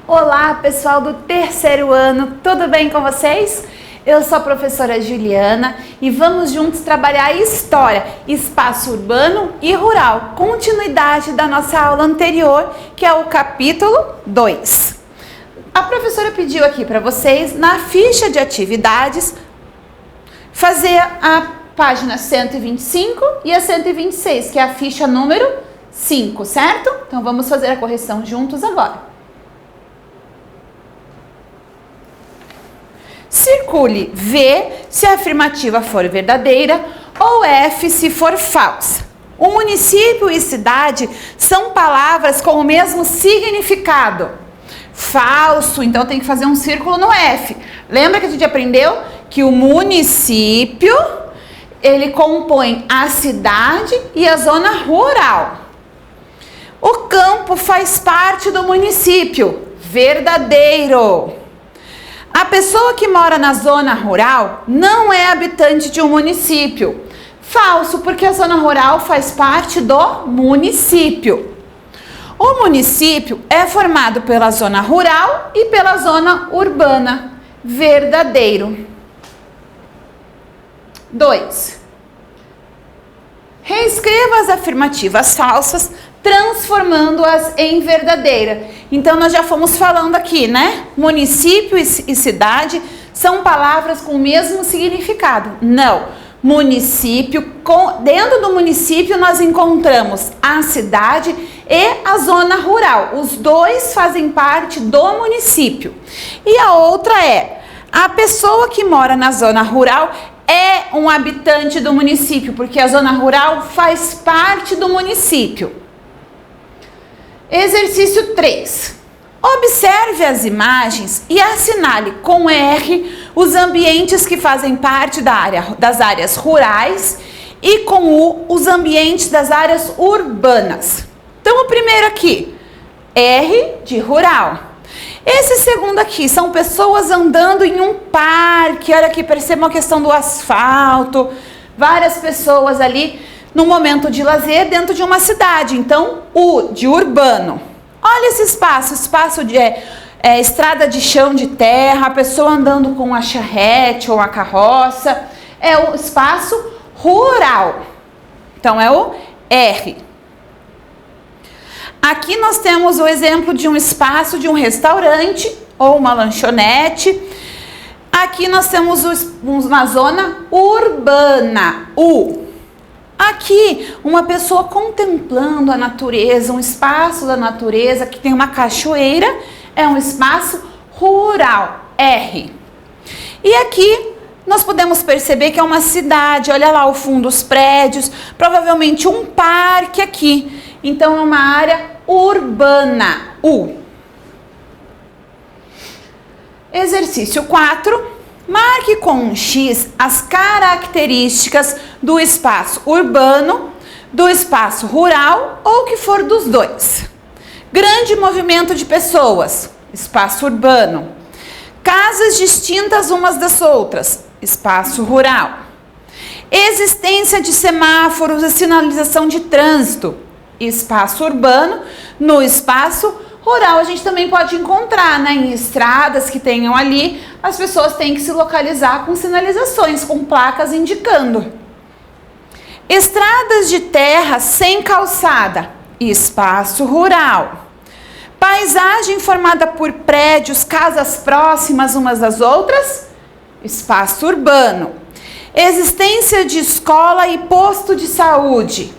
Olá, pessoal do terceiro ano, tudo bem com vocês? Eu sou a professora Juliana e vamos juntos trabalhar a história, espaço urbano e rural, continuidade da nossa aula anterior, que é o capítulo 2. A professora pediu aqui para vocês, na ficha de atividades, fazer a página 125 e a 126, que é a ficha número 5, certo? Então vamos fazer a correção juntos agora. Circule V se a afirmativa for verdadeira ou F se for falsa. O município e cidade são palavras com o mesmo significado. Falso, então tem que fazer um círculo no F. Lembra que a gente aprendeu que o município, ele compõe a cidade e a zona rural. O campo faz parte do município. Verdadeiro. A pessoa que mora na zona rural não é habitante de um município. Falso, porque a zona rural faz parte do município. O município é formado pela zona rural e pela zona urbana. Verdadeiro. 2. Reescreva as afirmativas falsas, transformando-as em verdadeira. Então, nós já fomos falando aqui, né? Município e cidade são palavras com o mesmo significado. Não. Município, dentro do município nós encontramos a cidade e a zona rural. Os dois fazem parte do município. E a outra é, a pessoa que mora na zona rural é um habitante do município, porque a zona rural faz parte do município. Exercício 3. Observe as imagens e assinale com R os ambientes que fazem parte das áreas rurais e com U os ambientes das áreas urbanas. Então, o primeiro aqui, R de rural. Esse segundo aqui, são pessoas andando em um parque. Olha aqui, percebam a questão do asfalto. Várias pessoas ali no momento de lazer dentro de uma cidade. Então, U de urbano. Olha esse espaço de estrada de chão de terra, a pessoa andando com a charrete ou a carroça. É o espaço rural. Então, é o R. Aqui nós temos o exemplo de um espaço de um restaurante ou uma lanchonete. Aqui nós temos uma zona urbana, U. Aqui, uma pessoa contemplando a natureza, um espaço da natureza que tem uma cachoeira, é um espaço rural, R. E aqui, nós podemos perceber que é uma cidade, olha lá o fundo, os prédios, provavelmente um parque aqui. Então, é uma área urbana, U. Exercício 4. Marque com um X as características do espaço urbano, do espaço rural ou que for dos dois. Grande movimento de pessoas, espaço urbano. Casas distintas umas das outras, espaço rural. Existência de semáforos e sinalização de trânsito, espaço urbano. No espaço rural, a gente também pode encontrar, né, em estradas que tenham ali, as pessoas têm que se localizar com sinalizações, com placas indicando. Estradas de terra sem calçada, espaço rural. Paisagem formada por prédios, casas próximas umas das outras, espaço urbano. Existência de escola e posto de saúde,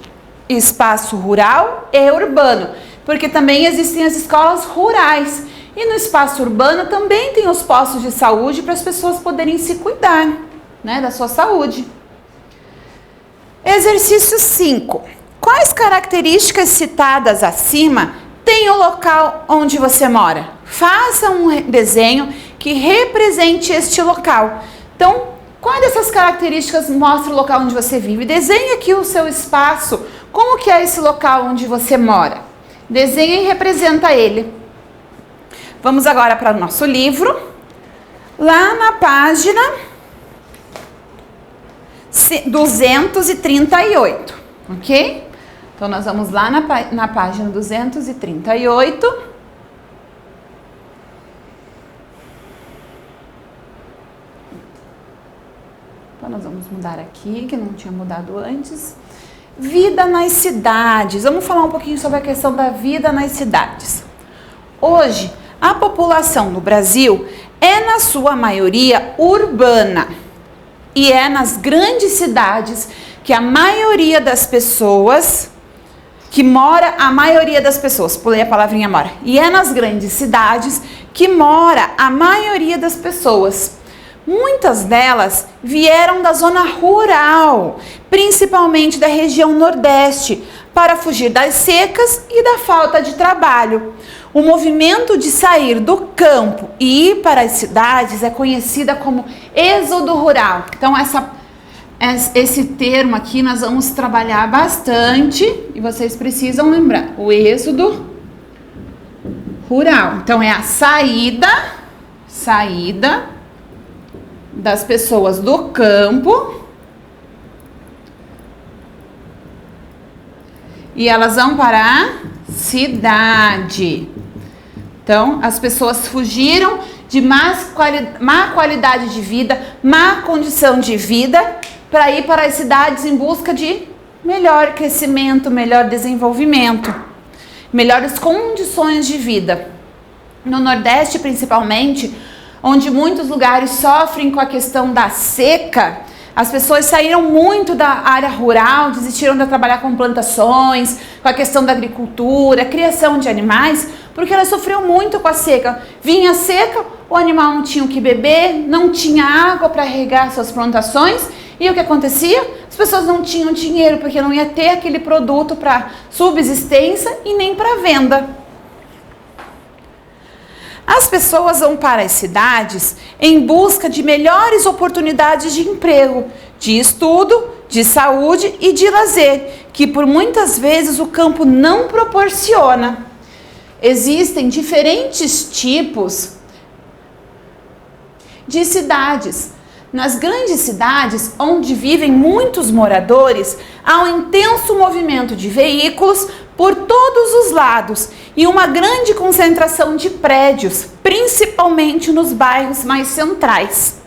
espaço rural e urbano. Porque também existem as escolas rurais. E no espaço urbano também tem os postos de saúde para as pessoas poderem se cuidar, né, da sua saúde. Exercício 5. Quais características citadas acima tem o local onde você mora? Faça um desenho que represente este local. Então, quais dessas características mostra o local onde você vive? Desenhe aqui o seu espaço. Como que é esse local onde você mora? Desenha e representa ele. Vamos agora para o nosso livro. Lá na página 238, ok? Então, nós vamos lá na página 238. mudar aqui, que não tinha mudado antes. Vida nas cidades. Vamos falar um pouquinho sobre a questão da vida nas cidades. Hoje, a população no Brasil é, na sua maioria, urbana. E é nas grandes cidades que a maioria das pessoas pulei a palavrinha mora. E é nas grandes cidades que mora a maioria das pessoas. Muitas delas vieram da zona rural, principalmente da região Nordeste, para fugir das secas e da falta de trabalho. O movimento de sair do campo e ir para as cidades é conhecida como êxodo rural. Então, esse termo aqui nós vamos trabalhar bastante e vocês precisam lembrar. O êxodo rural. Então, é a saída das pessoas do campo e elas vão para a cidade. Então, as pessoas fugiram de má qualidade de vida, má condição de vida, para ir para as cidades em busca de melhor crescimento, melhor desenvolvimento, melhores condições de vida. No Nordeste, principalmente, onde muitos lugares sofrem com a questão da seca, as pessoas saíram muito da área rural, desistiram de trabalhar com plantações, com a questão da agricultura, criação de animais, porque elas sofriam muito com a seca. Vinha a seca, o animal não tinha o que beber, não tinha água para regar suas plantações, e o que acontecia? As pessoas não tinham dinheiro, porque não ia ter aquele produto para subsistência e nem para venda. As pessoas vão para as cidades em busca de melhores oportunidades de emprego, de estudo, de saúde e de lazer, que por muitas vezes o campo não proporciona. Existem diferentes tipos de cidades. Nas grandes cidades, onde vivem muitos moradores, há um intenso movimento de veículos por todos os lados e uma grande concentração de prédios, principalmente nos bairros mais centrais.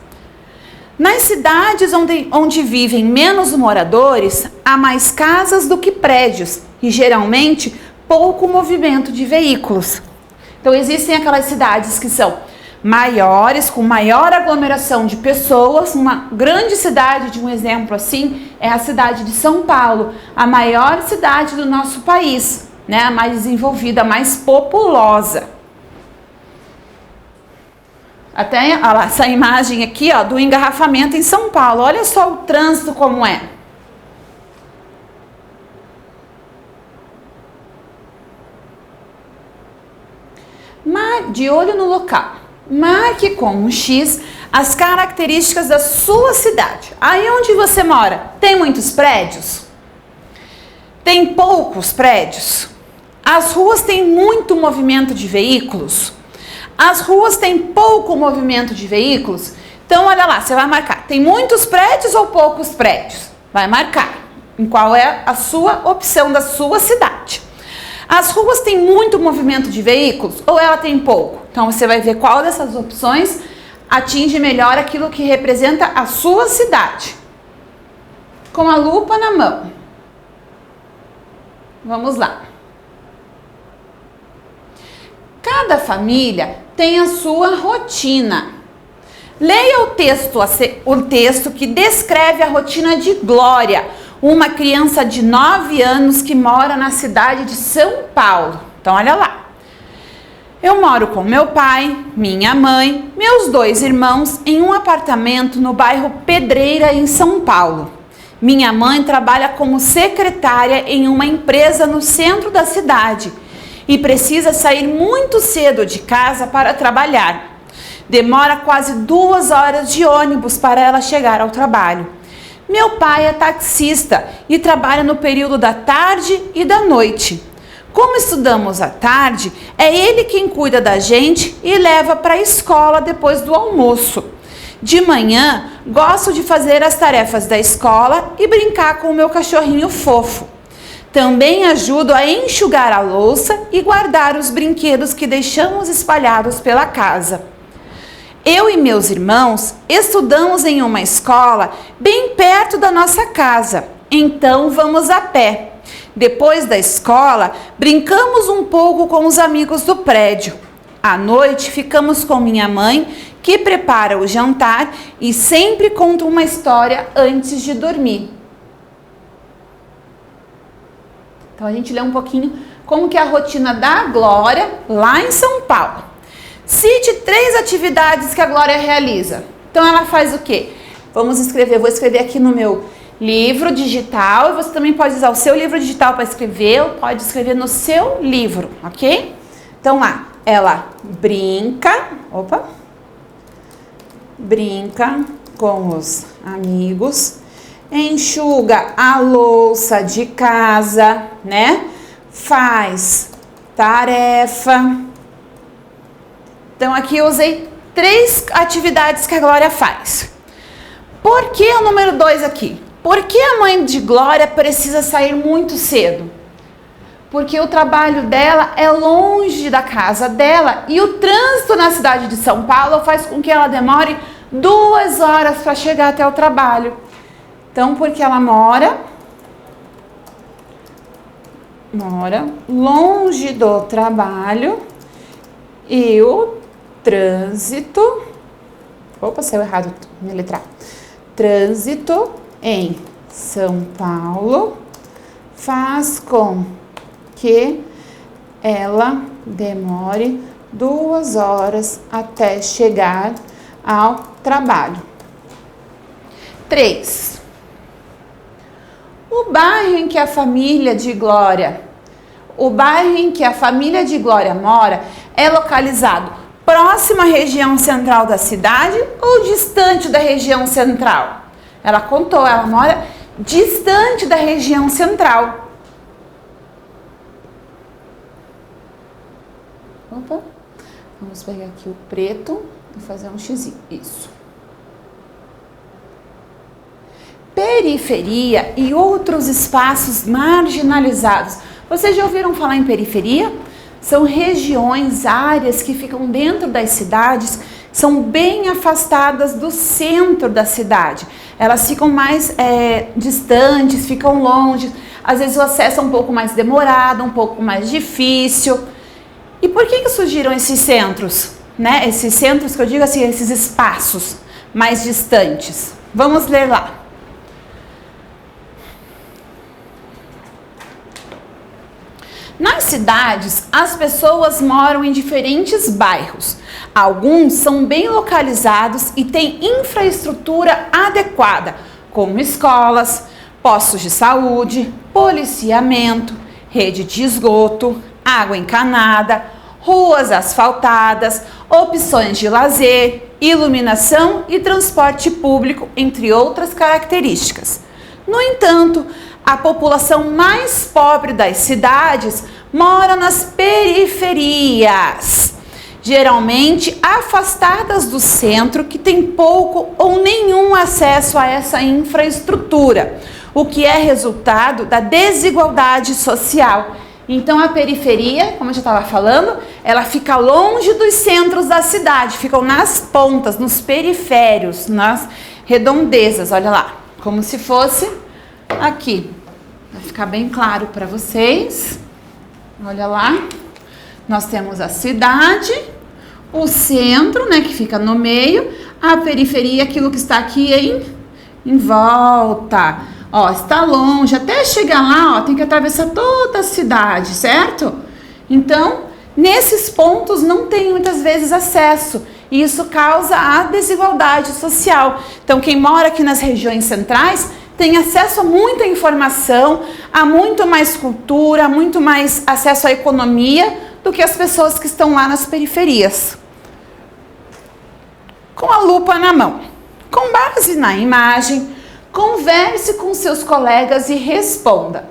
Nas cidades onde vivem menos moradores, há mais casas do que prédios e geralmente pouco movimento de veículos. Então existem aquelas cidades que são maiores, com maior aglomeração de pessoas. Uma grande cidade, de um exemplo assim, é a cidade de São Paulo, a maior cidade do nosso país, né? A mais desenvolvida, a mais populosa. Até essa imagem aqui, ó, do engarrafamento em São Paulo. Olha só o trânsito como é. De olho no local. Marque com um X as características da sua cidade. Aí onde você mora, tem muitos prédios? Tem poucos prédios? As ruas têm muito movimento de veículos? As ruas têm pouco movimento de veículos? Então, olha lá, você vai marcar. Tem muitos prédios ou poucos prédios? Vai marcar em qual é a sua opção da sua cidade. As ruas têm muito movimento de veículos ou ela tem pouco? Então, você vai ver qual dessas opções atinge melhor aquilo que representa a sua cidade. Com a lupa na mão. Vamos lá. Cada família tem a sua rotina. Leia o texto que descreve a rotina de Glória, uma criança de 9 anos que mora na cidade de São Paulo. Então, olha lá. Eu moro com meu pai, minha mãe, meus 2 irmãos em um apartamento no bairro Pedreira, em São Paulo. Minha mãe trabalha como secretária em uma empresa no centro da cidade e precisa sair muito cedo de casa para trabalhar. Demora quase 2 horas de ônibus para ela chegar ao trabalho. Meu pai é taxista e trabalha no período da tarde e da noite. Como estudamos à tarde, é ele quem cuida da gente e leva para a escola depois do almoço. De manhã, gosto de fazer as tarefas da escola e brincar com o meu cachorrinho fofo. Também ajudo a enxugar a louça e guardar os brinquedos que deixamos espalhados pela casa. Eu e meus irmãos estudamos em uma escola bem perto da nossa casa, então vamos a pé. Depois da escola, brincamos um pouco com os amigos do prédio. À noite, ficamos com minha mãe, que prepara o jantar e sempre conta uma história antes de dormir. Então, a gente lê um pouquinho como que é a rotina da Glória lá em São Paulo. Cite 3 atividades que a Glória realiza. Então, ela faz o quê? Vamos escrever, vou escrever aqui no meu livro digital, e você também pode usar o seu livro digital para escrever, ou pode escrever no seu livro, ok? Então lá, ela brinca com os amigos, enxuga a louça de casa, né? Faz tarefa. Então aqui eu usei 3 atividades que a Glória faz. Por que o número 2 aqui? Por que a mãe de Glória precisa sair muito cedo? Porque o trabalho dela é longe da casa dela e o trânsito na cidade de São Paulo faz com que ela demore 2 horas para chegar até o trabalho. Então, porque ela mora longe do trabalho e o trânsito... Opa, saiu errado minha letra. Trânsito em São Paulo faz com que ela demore 2 horas até chegar ao trabalho. 3. O bairro em que a família de Glória mora é localizado próximo à região central da cidade ou distante da região central? Ela contou, ela mora distante da região central. Opa, vamos pegar aqui o preto e fazer um xizinho. Isso. Periferia e outros espaços marginalizados. Vocês já ouviram falar em periferia? São regiões, áreas que ficam dentro das cidades, são bem afastadas do centro da cidade. Elas ficam mais distantes, ficam longe. Às vezes o acesso é um pouco mais demorado, um pouco mais difícil. E por que surgiram esses centros? Né? Esses centros que eu digo assim, esses espaços mais distantes. Vamos ler lá. Nas cidades, as pessoas moram em diferentes bairros. Alguns são bem localizados e têm infraestrutura adequada, como escolas, postos de saúde, policiamento, rede de esgoto, água encanada, ruas asfaltadas, opções de lazer, iluminação e transporte público, entre outras características. No entanto, a população mais pobre das cidades mora nas periferias, geralmente afastadas do centro, que tem pouco ou nenhum acesso a essa infraestrutura, o que é resultado da desigualdade social. Então a periferia, como eu já estava falando, ela fica longe dos centros da cidade, ficam nas pontas, nos periférios, nas redondezas, olha lá, como se fosse aqui. Vai ficar bem claro para vocês. Olha lá, nós temos a cidade, o centro, né, que fica no meio, a periferia, aquilo que está aqui em volta. Ó, está longe, até chegar lá, ó, tem que atravessar toda a cidade, certo? Então, nesses pontos não tem muitas vezes acesso, e isso causa a desigualdade social. Então, quem mora aqui nas regiões centrais tem acesso a muita informação, a muito mais cultura, a muito mais acesso à economia do que as pessoas que estão lá nas periferias. Com a lupa na mão. Com base na imagem, converse com seus colegas e responda.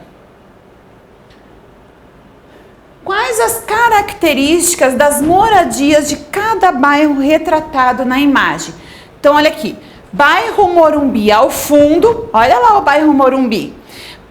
Quais as características das moradias de cada bairro retratado na imagem? Então, olha aqui. Bairro Morumbi ao fundo, olha lá o bairro Morumbi.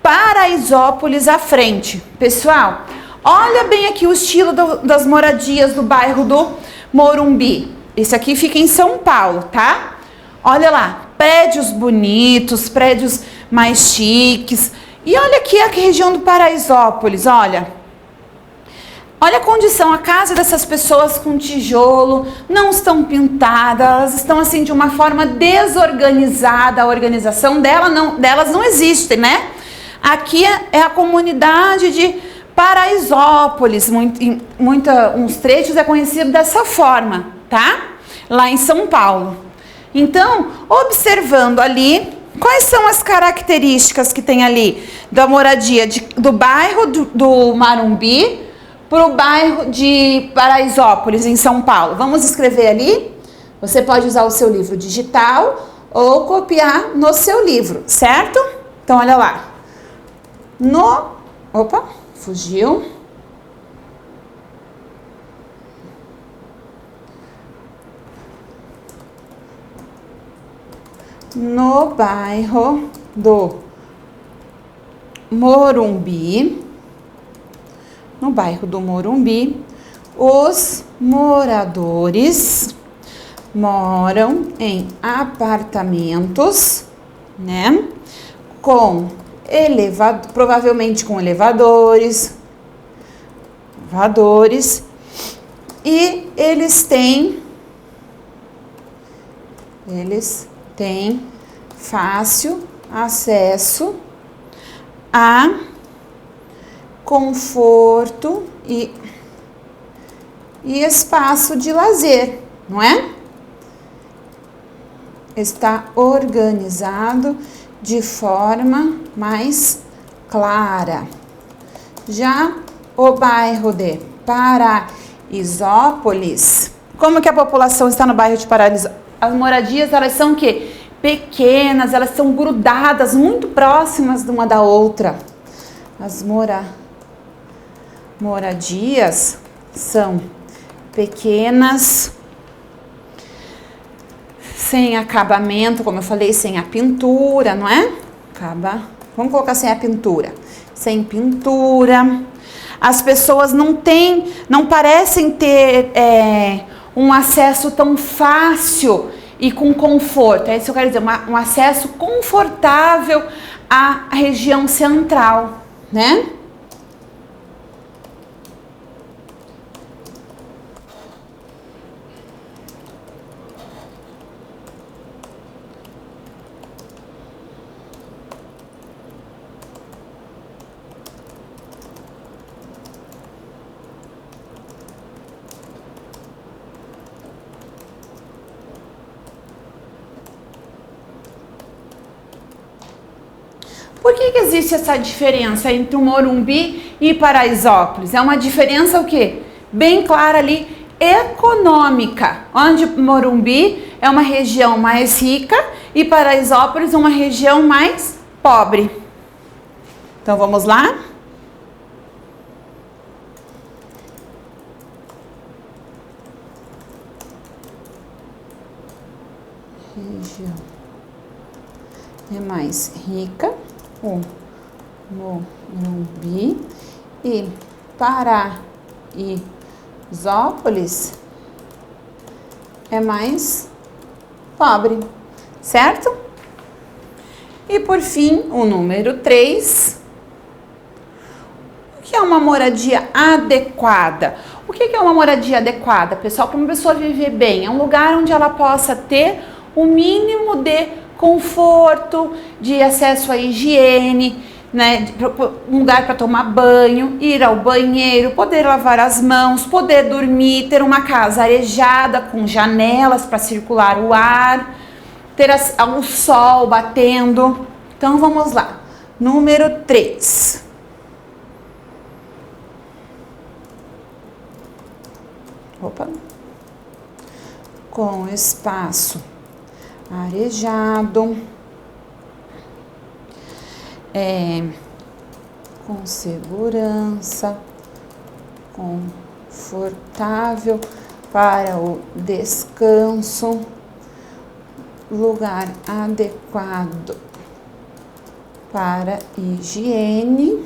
Paraisópolis à frente. Pessoal, olha bem aqui o estilo das moradias do bairro do Morumbi. Esse aqui fica em São Paulo, tá? Olha lá, prédios bonitos, prédios mais chiques. E olha aqui a região do Paraisópolis, olha. Olha a condição, a casa dessas pessoas com tijolo, não estão pintadas, elas estão assim de uma forma desorganizada, a organização delas não existe, né? Aqui é a comunidade de Paraisópolis, uns trechos é conhecido dessa forma, tá? Lá em São Paulo. Então, observando ali, quais são as características que tem ali da moradia do bairro do Morumbi para o bairro de Paraisópolis, em São Paulo? Vamos escrever ali? Você pode usar o seu livro digital ou copiar no seu livro, certo? Então, olha lá. Opa, fugiu. No bairro do Morumbi, os moradores moram em apartamentos, né? Provavelmente com elevadores, e eles têm fácil acesso a conforto e espaço de lazer, não é? Está organizado de forma mais clara. Já o bairro de Paraisópolis, como que a população está no bairro de Paraisópolis? As moradias, elas são o quê? Pequenas, elas são grudadas, muito próximas de uma da outra. As moradias são pequenas, sem acabamento, como eu falei, sem a pintura, não é? Vamos colocar sem a pintura. Sem pintura. As pessoas não parecem ter um acesso tão fácil e com conforto. É isso que eu quero dizer, um acesso confortável à região central, né? Por que existe essa diferença entre o Morumbi e Paraisópolis? É uma diferença o quê? Bem clara ali, econômica. Onde Morumbi é uma região mais rica e Paraisópolis uma região mais pobre. Então vamos lá? Região é mais rica. O Morumbi e Paraisópolis é mais pobre, certo? E por fim, o número 3. O que é uma moradia adequada? O que é uma moradia adequada, pessoal? Para uma pessoa viver bem, é um lugar onde ela possa ter o mínimo de conforto, de acesso à higiene, né? Um lugar para tomar banho, ir ao banheiro, poder lavar as mãos, poder dormir, ter uma casa arejada com janelas para circular o ar, ter o sol batendo. Então vamos lá. Número 3. Com espaço arejado, com segurança, confortável para o descanso, lugar adequado para higiene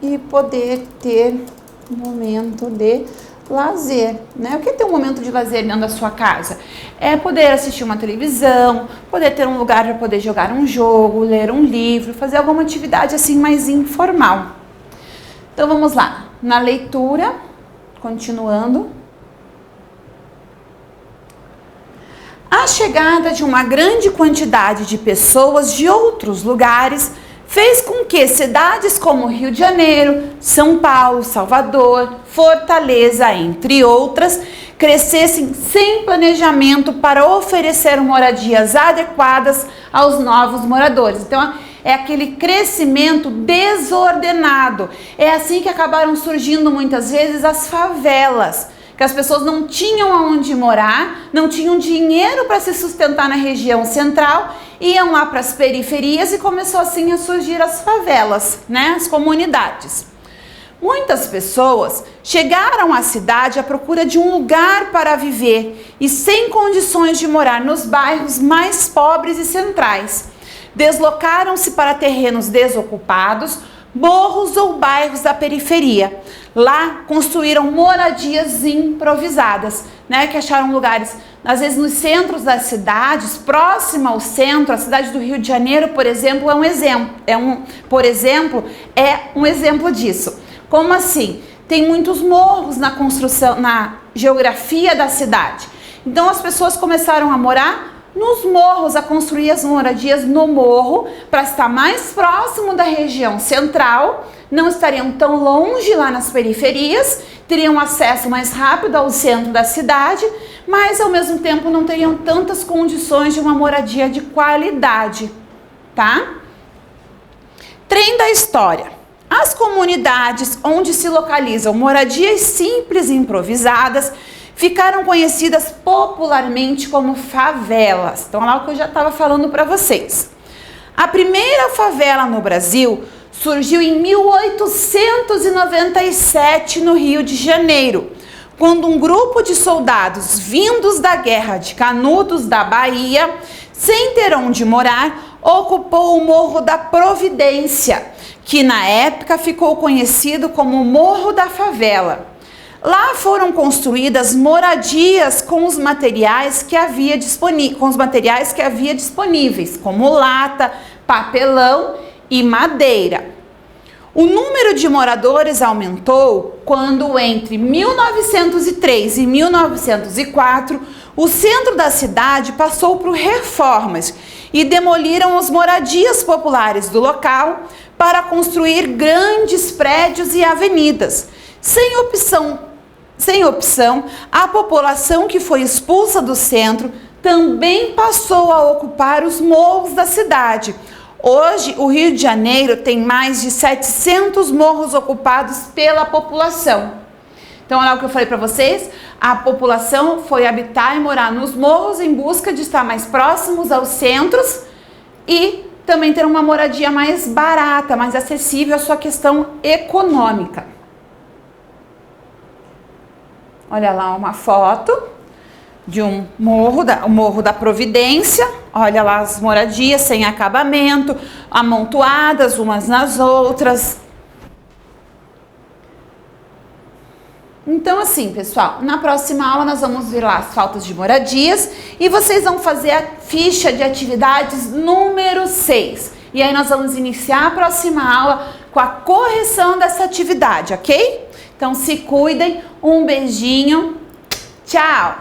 e poder ter um momento de lazer, né? O que é ter um momento de lazer dentro da sua casa? É poder assistir uma televisão, poder ter um lugar para poder jogar um jogo, ler um livro, fazer alguma atividade assim mais informal. Então vamos lá, na leitura, continuando. A chegada de uma grande quantidade de pessoas de outros lugares fez com que cidades como Rio de Janeiro, São Paulo, Salvador, Fortaleza, entre outras, crescessem sem planejamento para oferecer moradias adequadas aos novos moradores. Então, é aquele crescimento desordenado. É assim que acabaram surgindo muitas vezes as favelas, que as pessoas não tinham aonde morar, não tinham dinheiro para se sustentar na região central, iam lá para as periferias e começou assim a surgir as favelas, né, as comunidades. Muitas pessoas chegaram à cidade à procura de um lugar para viver e sem condições de morar nos bairros mais pobres e centrais. Deslocaram-se para terrenos desocupados, morros ou bairros da periferia. Lá construíram moradias improvisadas, né, que acharam lugares, às vezes nos centros das cidades, próximo ao centro. A cidade do Rio de Janeiro, por exemplo, é um exemplo disso. Como assim? Tem muitos morros na construção, na geografia da cidade. Então as pessoas começaram a morar nos morros, a construir as moradias no morro, para estar mais próximo da região central, não estariam tão longe lá nas periferias, teriam acesso mais rápido ao centro da cidade, mas ao mesmo tempo não teriam tantas condições de uma moradia de qualidade, tá? Trem da história. As comunidades onde se localizam moradias simples e improvisadas ficaram conhecidas popularmente como favelas. Então, olha lá o que eu já estava falando para vocês. A primeira favela no Brasil surgiu em 1897 no Rio de Janeiro, quando um grupo de soldados vindos da Guerra de Canudos da Bahia, sem ter onde morar, ocupou o Morro da Providência, que na época ficou conhecido como Morro da Favela. Lá foram construídas moradias com os materiais que havia disponíveis, como lata, papelão e madeira. O número de moradores aumentou quando, entre 1903 e 1904, o centro da cidade passou por reformas e demoliram as moradias populares do local para construir grandes prédios e avenidas. Sem opção, a população que foi expulsa do centro também passou a ocupar os morros da cidade. Hoje, o Rio de Janeiro tem mais de 700 morros ocupados pela população. Então, olha o que eu falei para vocês, a população foi habitar e morar nos morros em busca de estar mais próximos aos centros e também ter uma moradia mais barata, mais acessível à sua questão econômica. Olha lá uma foto de um morro, o Morro da Providência. Olha lá as moradias sem acabamento, amontoadas umas nas outras. Então assim, pessoal, na próxima aula nós vamos ver lá as faltas de moradias e vocês vão fazer a ficha de atividades número 6. E aí nós vamos iniciar a próxima aula com a correção dessa atividade, ok? Então se cuidem, um beijinho, tchau!